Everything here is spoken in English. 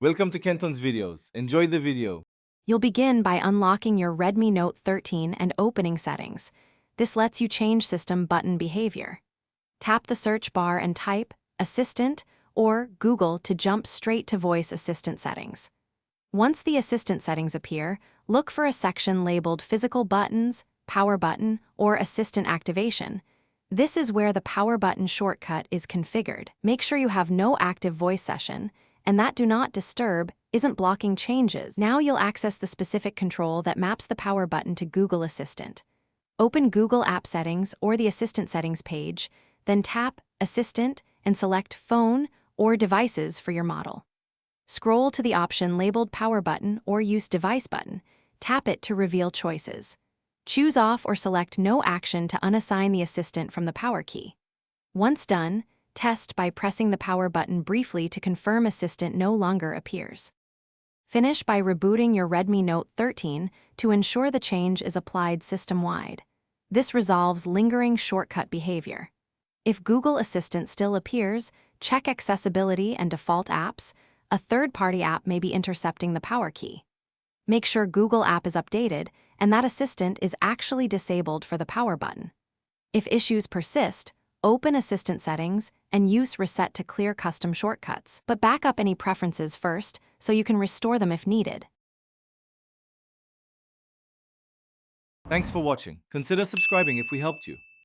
Welcome to Kenton's videos. Enjoy the video. You'll begin by unlocking your Redmi Note 13 and opening settings. This lets you change system button behavior. Tap the search bar and type Assistant or Google to jump straight to voice assistant settings. Once the assistant settings appear, look for a section labeled Physical Buttons, Power Button, or Assistant Activation. This is where the power button shortcut is configured. Make sure you have no active voice session, and that Do Not Disturb isn't blocking changes. Now you'll access the specific control that maps the power button to Google Assistant. Open Google App Settings or the Assistant Settings page, then tap Assistant and select Phone or Devices for your model. Scroll to the option labeled Power Button or Use Device button. Tap it to reveal choices. Choose off or select No Action to unassign the assistant from the power key. Once done, test by pressing the power button briefly to confirm assistant no longer appears. Finish by rebooting your Redmi Note 13 to ensure the change is applied system-wide. This resolves lingering shortcut behavior. If Google Assistant still appears, check Accessibility and Default Apps. A third-party app may be intercepting the power key. Make sure Google App is updated and that Assistant is actually disabled for the power button. If issues persist, open Assistant Settings and use Reset to clear custom shortcuts, but back up any preferences first so you can restore them if needed. Thanks for watching. Consider subscribing if we helped you.